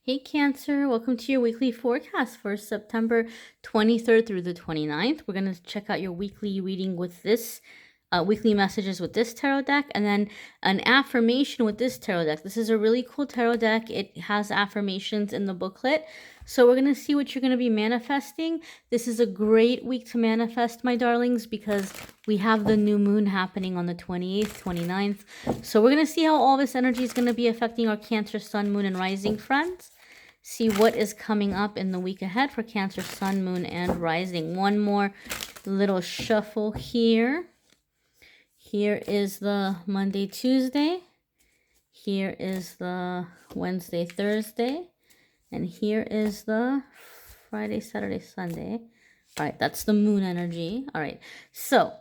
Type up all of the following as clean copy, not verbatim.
Hey Cancer, welcome to your weekly forecast for September 23rd through the 29th. We're going to check out your weekly reading with this, weekly messages with this tarot deck, and then an affirmation with this tarot deck. This is a really cool tarot deck. It has affirmations in the booklet. So we're going to see what you're going to be manifesting. This is a great week to manifest, my darlings, because we have the new moon happening on the 28th, 29th. So we're going to see how all this energy is going to be affecting our Cancer, Sun, Moon, and Rising friends. See what is coming up in the week ahead for Cancer, Sun, Moon, and Rising. One more little shuffle here. Here is the Monday, Tuesday. Here is the Wednesday, Thursday. And here is the Friday, Saturday, Sunday. All right, that's the moon energy. All right, so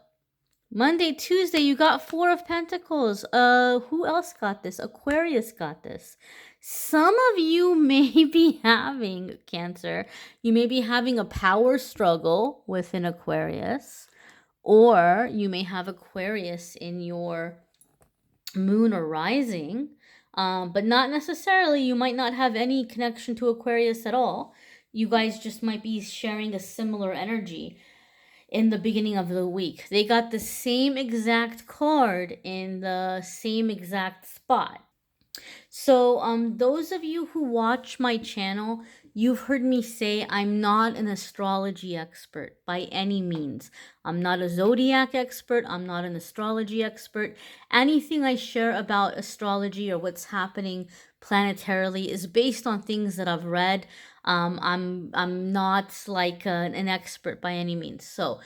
Monday, Tuesday, you got Four of Pentacles. Who else got this? Aquarius got this. Some of you may be having, Cancer, you may be having a power struggle with an Aquarius, or you may have Aquarius in your moon or rising, but not necessarily. You might not have any connection to Aquarius at all. You guys just might be sharing a similar energy in the beginning of the week. They got the same exact card in the same exact spot. So those of you who watch my channel, you've heard me say I'm not an astrology expert by any means. I'm not a zodiac expert. I'm not an astrology expert. Anything I share about astrology or what's happening planetarily is based on things that I've read. I'm not like an expert by any means. So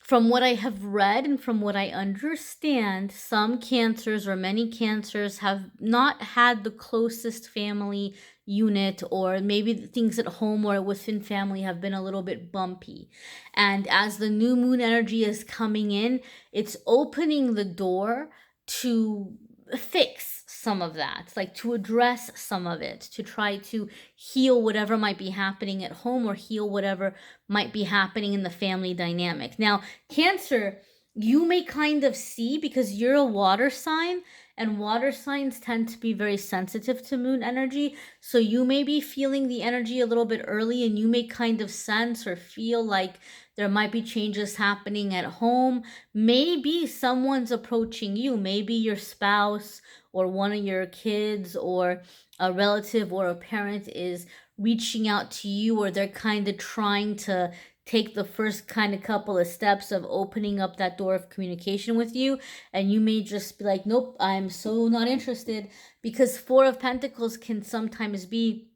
from what I have read and from what I understand, some cancers or many cancers have not had the closest family unit, or maybe things at home or within family have been a little bit bumpy. And as the new moon energy is coming in, it's opening the door to fix some of that, like to address some of it, to try to heal whatever might be happening at home or heal whatever might be happening in the family dynamic. Now, Cancer, you may kind of see, because you're a water sign, and water signs tend to be very sensitive to moon energy. So you may be feeling the energy a little bit early, and you may kind of sense or feel like there might be changes happening at home. Maybe someone's approaching you, maybe your spouse or one of your kids or a relative or a parent is reaching out to you, or they're kind of trying to take the first kind of couple of steps of opening up that door of communication with you, and you may just be like, nope, I'm so not interested, because Four of Pentacles can sometimes be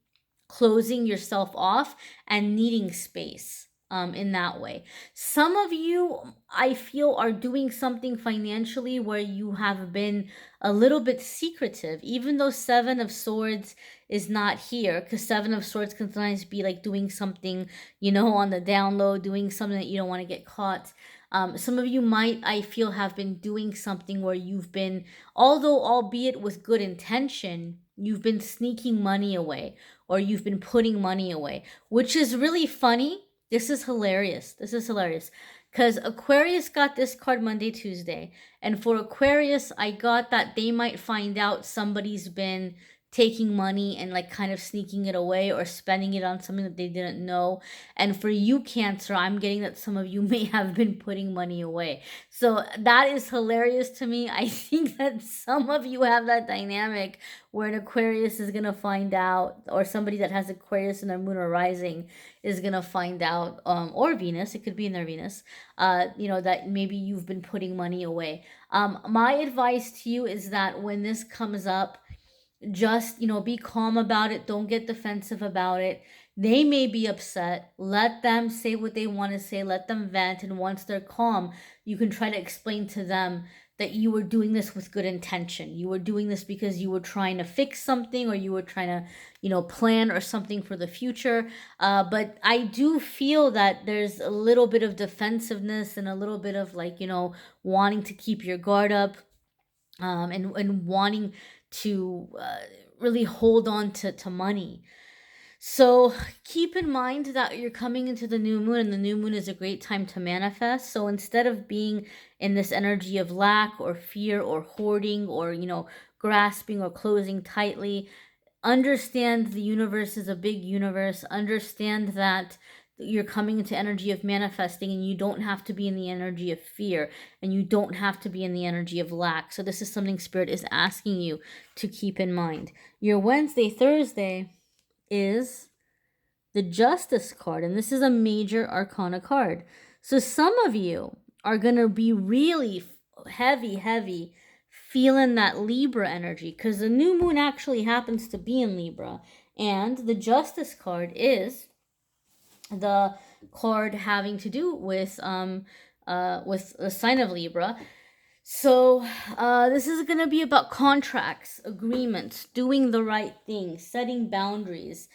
closing yourself off and needing space in that way. Some of you, I feel, are doing something financially where you have been a little bit secretive, even though Seven of Swords is not here, because Seven of Swords can sometimes be like doing something, you know, on the down low, doing something that you don't want to get caught. Some of you might, I feel, have been doing something where you've been, although albeit with good intention, you've been sneaking money away, or you've been putting money away, which is really funny. This is hilarious. This is hilarious. Because Aquarius got this card Monday, Tuesday. And for Aquarius, I got that they might find out somebody's been taking money and like kind of sneaking it away or spending it on something that they didn't know. And for you, Cancer, I'm getting that some of you may have been putting money away. So that is hilarious to me. I think that some of you have that dynamic where an Aquarius is going to find out, or somebody that has Aquarius in their moon or rising is going to find out, or Venus, it could be in their Venus, you know, that maybe you've been putting money away. My advice to you is that when this comes up, just, you know, be calm about it. Don't get defensive about it. They may be upset. Let them say what they want to say. Let them vent. And once they're calm, you can try to explain to them that you were doing this with good intention. You were doing this because you were trying to fix something, or you were trying to, you know, plan or something for the future. But I do feel that there's a little bit of defensiveness and a little bit of like, you know, wanting to keep your guard up, and wanting to really hold on to money. So keep in mind that you're coming into the new moon, and the new moon is a great time to manifest. So instead of being in this energy of lack or fear or hoarding or, you know, grasping or closing tightly, understand the universe is a big universe. Understand that you're coming into energy of manifesting, and you don't have to be in the energy of fear, and you don't have to be in the energy of lack. So this is something Spirit is asking you to keep in mind. Your Wednesday, Thursday is the Justice card, and this is a major arcana card. So some of you are going to be really heavy feeling that Libra energy, because the new moon actually happens to be in Libra, and the Justice card is the card having to do with the sign of Libra. So this is going to be about contracts, agreements, doing the right thing, setting boundaries,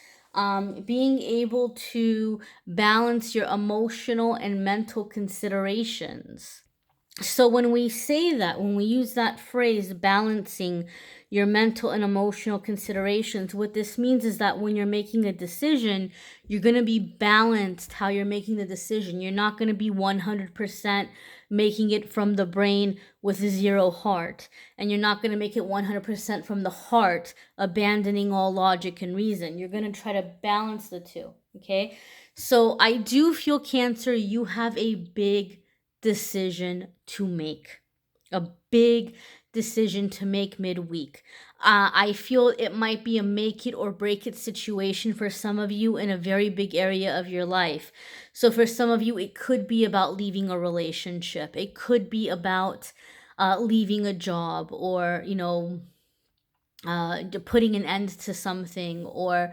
being able to balance your emotional and mental considerations. So when we say that, when we use that phrase, balancing your mental and emotional considerations, what this means is that when you're making a decision, you're going to be balanced how you're making the decision. You're not going to be 100% making it from the brain with zero heart. And you're not going to make it 100% from the heart, abandoning all logic and reason. You're going to try to balance the two, okay? So I do feel, Cancer, you have a big decision to make. A big decision to make midweek. I feel it might be a make it or break it situation for some of you in a very big area of your life. So for some of you, it could be about leaving a relationship. It could be about leaving a job, or, putting an end to something, or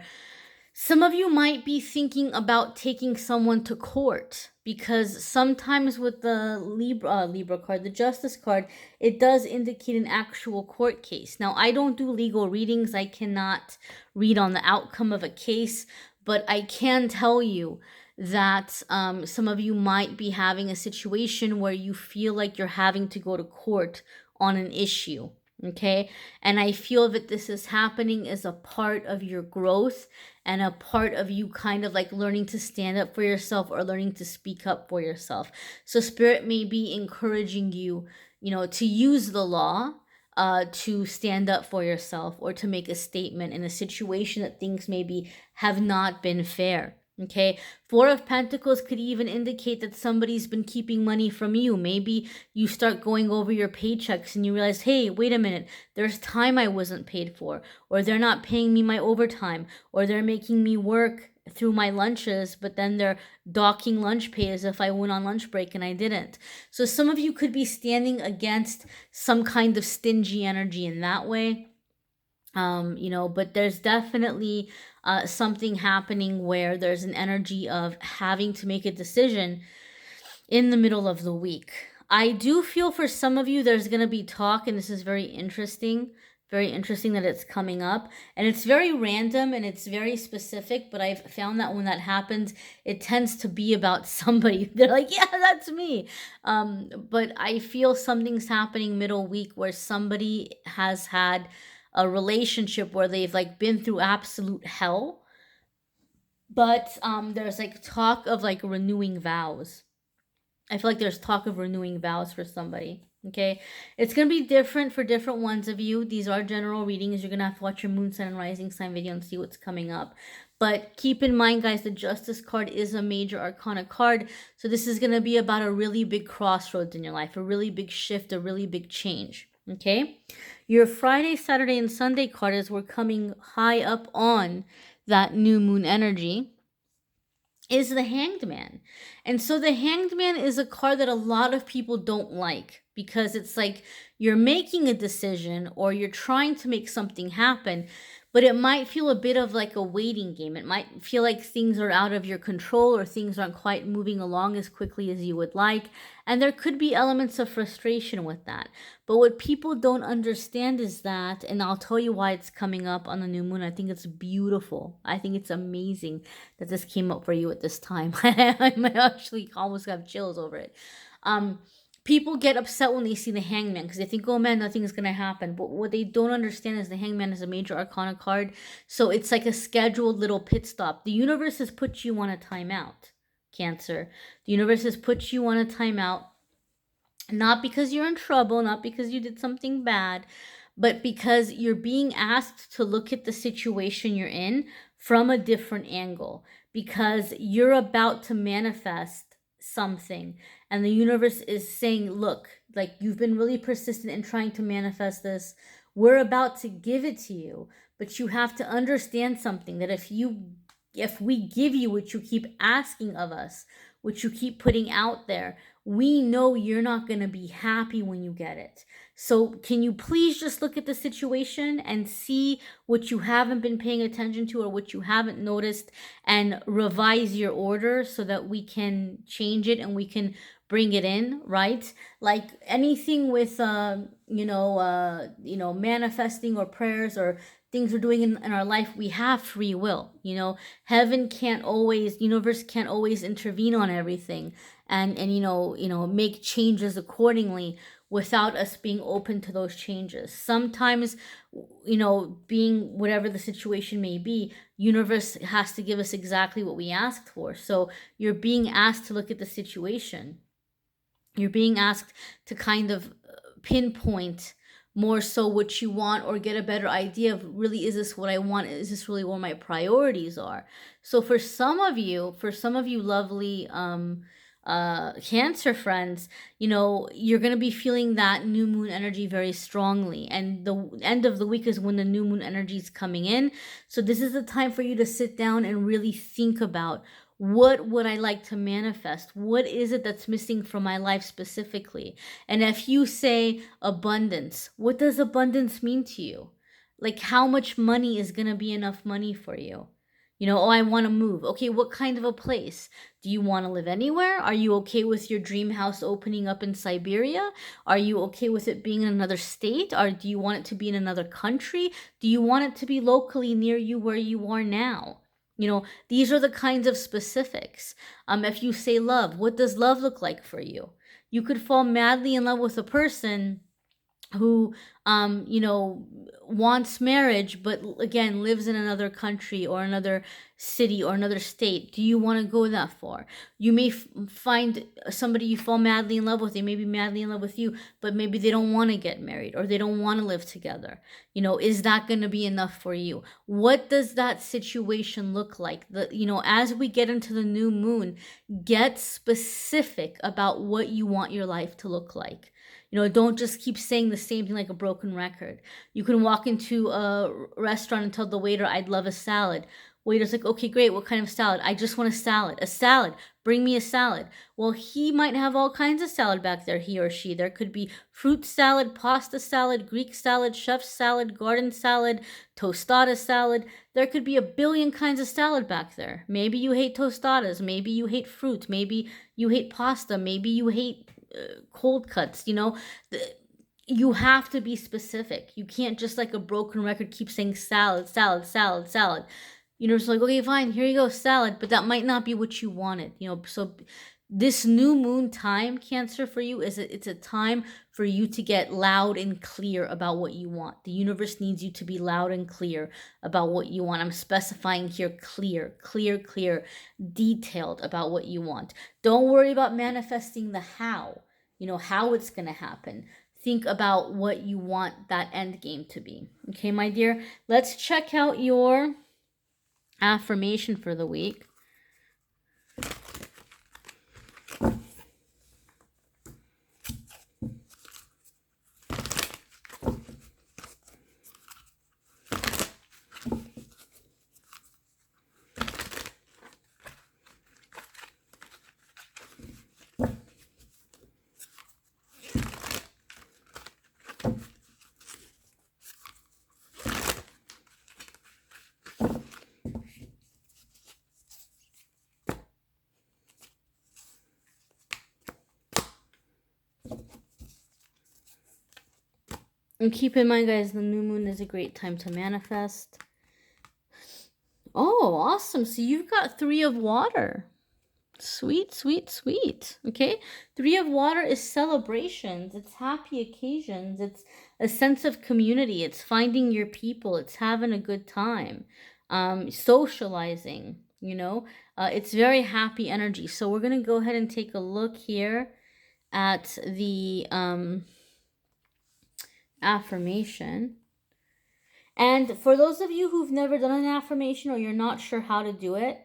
some of you might be thinking about taking someone to court, because sometimes with the Libra card, the Justice card, it does indicate an actual court case. Now, I don't do legal readings. I cannot read on the outcome of a case, but I can tell you that some of you might be having a situation where you feel like you're having to go to court on an issue. Okay, and I feel that this is happening as a part of your growth and a part of you kind of like learning to stand up for yourself, or learning to speak up for yourself. So Spirit may be encouraging you, to use the law to stand up for yourself, or to make a statement in a situation that things maybe have not been fair. Okay, Four of Pentacles could even indicate that somebody's been keeping money from you. Maybe you start going over your paychecks and you realize, hey, wait a minute, there's time I wasn't paid for, or they're not paying me my overtime, or they're making me work through my lunches, but then they're docking lunch pay as if I went on lunch break and I didn't. So some of you could be standing against some kind of stingy energy in that way. But there's definitely something happening where there's an energy of having to make a decision in the middle of the week. I do feel for some of you there's going to be talk, and this is very interesting that it's coming up, and it's very random and it's very specific, but I've found that when that happens, it tends to be about somebody. They're like, yeah, that's me. But I feel something's happening middle week where somebody has had a relationship where they've like been through absolute hell, but there's like talk of like renewing vows. I feel like there's talk of renewing vows for somebody. Okay, it's gonna be different for different ones of you. These are general readings. You're gonna have to watch your moon, sun, and rising sign video and see what's coming up. But keep in mind, guys, the Justice card is a major arcana card. So this is gonna be about a really big crossroads in your life, a really big shift, a really big change. Okay, your Friday, Saturday, and Sunday card, as we're coming high up on that new moon energy, is the Hanged Man. And so the Hanged Man is a card that a lot of people don't like, because it's like you're making a decision or you're trying to make something happen, but it might feel a bit of like a waiting game. It might feel like things are out of your control, or things aren't quite moving along as quickly as you would like. And there could be elements of frustration with that. But what people don't understand is that, and I'll tell you why it's coming up on the new moon. I think it's beautiful. I think it's amazing that this came up for you at this time. I might actually almost have chills over it. People get upset when they see the Hangman, because they think, oh man, nothing's going to happen. But what they don't understand is the Hangman is a major arcana card. So it's like a scheduled little pit stop. The universe has put you on a timeout, Cancer. The universe has put you on a timeout, not because you're in trouble, not because you did something bad, but because you're being asked to look at the situation you're in from a different angle, because you're about to manifest something, and the universe is saying, look, like, you've been really persistent in trying to manifest this. We're about to give it to you, but you have to understand something, that if we give you what you keep asking of us, what you keep putting out there, we know you're not going to be happy when you get it. So can you please just look at the situation and see what you haven't been paying attention to or what you haven't noticed, and revise your order so that we can change it and we can bring it in, right? Like anything with manifesting or prayers or things we're doing in our life, we have free will. Heaven can't always, universe can't always intervene on everything and make changes accordingly without us being open to those changes. Sometimes, being whatever the situation may be, universe has to give us exactly what we asked for. So you're being asked to look at the situation. You're being asked to kind of pinpoint more so what you want, or get a better idea of, really, is this what I want? Is this really where my priorities are? So for some of you lovely Cancer friends, you're going to be feeling that new moon energy very strongly, and the end of the week is when the new moon energy is coming in. So this is the time for you to sit down and really think about, what would I like to manifest? What is it that's missing from my life specifically? And if you say abundance, what does abundance mean to you? Like, how much money is going to be enough money for you? Oh, I want to move. Okay, what kind of a place? Do you want to live anywhere? Are you okay with your dream house opening up in Siberia? Are you okay with it being in another state? Or do you want it to be in another country? Do you want it to be locally near you where you are now? These are the kinds of specifics. If you say love, what does love look like for you? You could fall madly in love with a person who wants marriage, but again lives in another country or another city or another state. Do you want to go that far? You may find somebody you fall madly in love with. They may be madly in love with you, but maybe they don't want to get married, or they don't want to live together. Is that going to be enough for you? What does that situation look like? As we get into the new moon, get specific about what you want your life to look like. Don't just keep saying the same thing like a broken record. You can walk into a restaurant and tell the waiter, I'd love a salad. Waiter's like, okay, great. What kind of salad? I just want a salad. A salad. Bring me a salad. Well, he might have all kinds of salad back there, he or she. There could be fruit salad, pasta salad, Greek salad, chef's salad, garden salad, tostada salad. There could be a billion kinds of salad back there. Maybe you hate tostadas. Maybe you hate fruit. Maybe you hate pasta. Maybe you hate cold cuts. You have to be specific. You can't just like a broken record keep saying salad, salad, salad, salad. It's like, okay, fine, here you go, salad, but that might not be what you wanted. So this new moon time, Cancer, for you it's a time for you to get loud and clear about what you want. The universe needs you to be loud and clear about what you want. I'm specifying here clear, detailed about what you want. Don't worry about manifesting the how it's going to happen. Think about what you want that end game to be. Okay, my dear, let's check out your affirmation for the week. And keep in mind, guys, the new moon is a great time to manifest. Oh, awesome. So you've got 3 of water. Sweet, sweet, sweet. Okay. 3 of water is celebrations. It's happy occasions. It's a sense of community. It's finding your people. It's having a good time. Socializing, it's very happy energy. So we're going to go ahead and take a look here at the affirmation. And for those of you who've never done an affirmation or you're not sure how to do it,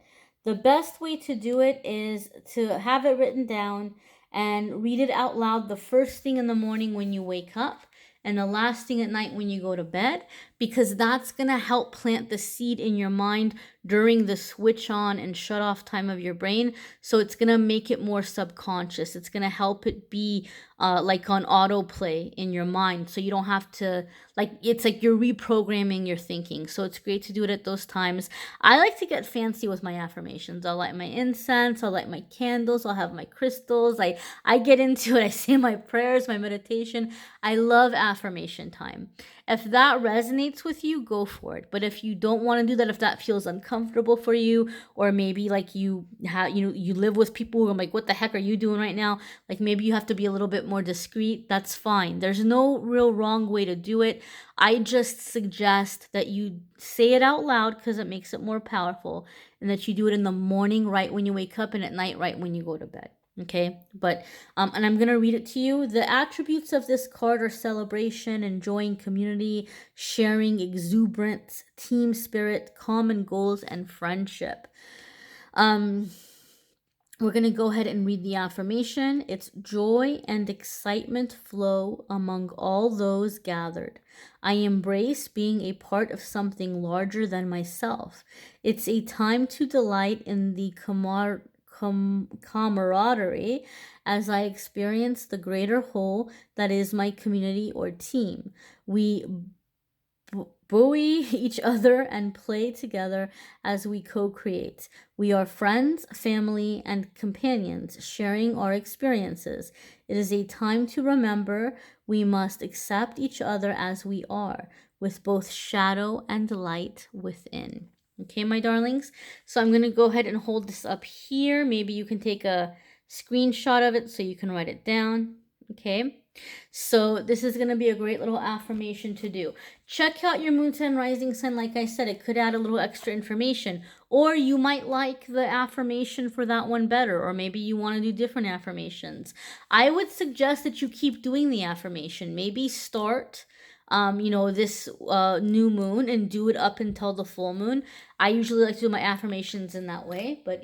the best way to do it is to have it written down and read it out loud the first thing in the morning when you wake up and the last thing at night when you go to bed, because that's going to help plant the seed in your mind during the switch on and shut off time of your brain. So it's going to make it more subconscious. It's going to help it be like on autoplay in your mind. So you don't have to, like, it's like you're reprogramming your thinking. So it's great to do it at those times. I like to get fancy with my affirmations. I'll light my incense, I'll light my candles, I'll have my crystals. I get into it. I say my prayers, my meditation. I love affirmation time. If that resonates with you, go for it. But if you don't want to do that, if that feels uncomfortable for you, or maybe like you live with people who are like, what the heck are you doing right now? Like maybe you have to be a little bit more discreet. That's fine. There's no real wrong way to do it. I just suggest that you say it out loud because it makes it more powerful, and that you do it in the morning right when you wake up and at night right when you go to bed. Okay, but and I'm gonna read it to you. The attributes of this card are celebration, enjoying community, sharing, exuberance, team spirit, common goals, and friendship. We're going to go ahead and read the affirmation. It's joy and excitement flow among all those gathered. I embrace being a part of something larger than myself. It's a time to delight in the camaraderie as I experience the greater whole that is my community or team. We buoy each other and play together as we co-create. We are friends, family, and companions, sharing our experiences. It is a time to remember we must accept each other as we are, with both shadow and light within. Okay, my darlings? So I'm going to go ahead and hold this up here. Maybe you can take a screenshot of it so you can write it down. Okay? So this is going to be a great little affirmation to do. Check out your moon sign, rising sign. Like I said, it could add a little extra information. Or you might like the affirmation for that one better. Or maybe you want to do different affirmations. I would suggest that you keep doing the affirmation. Maybe start this new moon and do it up until the full moon. I usually like to do my affirmations in that way, but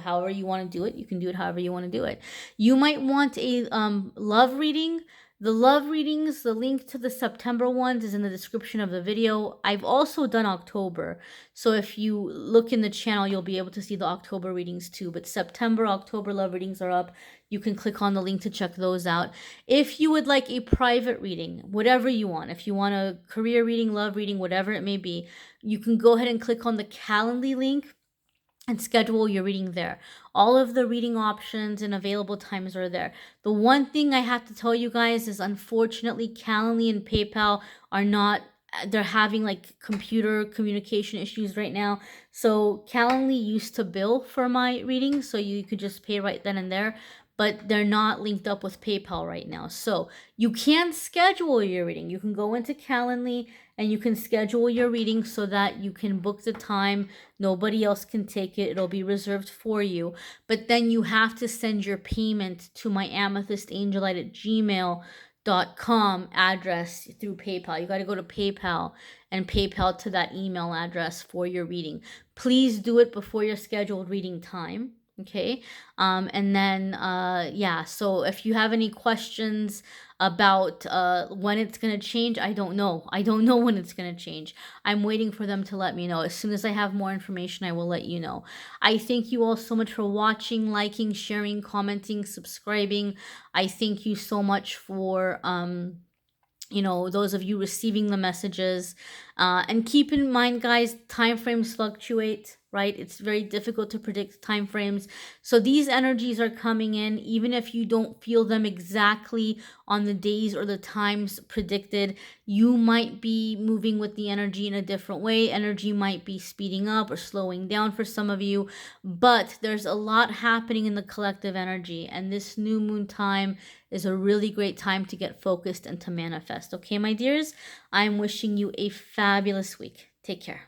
however you want to do it, you can do it however you want to do it. You might want a love reading. The love readings, the link to the September ones is in the description of the video. I've also done October. So if you look in the channel, you'll be able to see the October readings too. But September, October love readings are up. You can click on the link to check those out. If you would like a private reading, whatever you want, if you want a career reading, love reading, whatever it may be, you can go ahead and click on the Calendly link and schedule your reading there. All of the reading options and available times are there. The one thing I have to tell you guys is, unfortunately, Calendly and PayPal are not, they're having like computer communication issues right now. So Calendly used to bill for my readings, so you could just pay right then and there, but they're not linked up with PayPal right now. So you can schedule your reading. You can go into Calendly and you can schedule your reading so that you can book the time. Nobody else can take it. It'll be reserved for you. But then you have to send your payment to my amethystangellight@gmail.com address through PayPal. You got to go to PayPal and PayPal to that email address for your reading. Please do it before your scheduled reading time. Okay. And then, so if you have any questions about when it's going to change, I don't know. I don't know when it's going to change. I'm waiting for them to let me know. As soon as I have more information, I will let you know. I thank you all so much for watching, liking, sharing, commenting, subscribing. I thank you so much for, those of you receiving the messages. And keep in mind, guys, time frames fluctuate, right? It's very difficult to predict time frames. So these energies are coming in, even if you don't feel them exactly on the days or the times predicted. You might be moving with the energy in a different way. Energy might be speeding up or slowing down for some of you, but there's a lot happening in the collective energy, and this new moon time is a really great time to get focused and to manifest. Okay, my dears, I'm wishing you a fabulous week. Take care.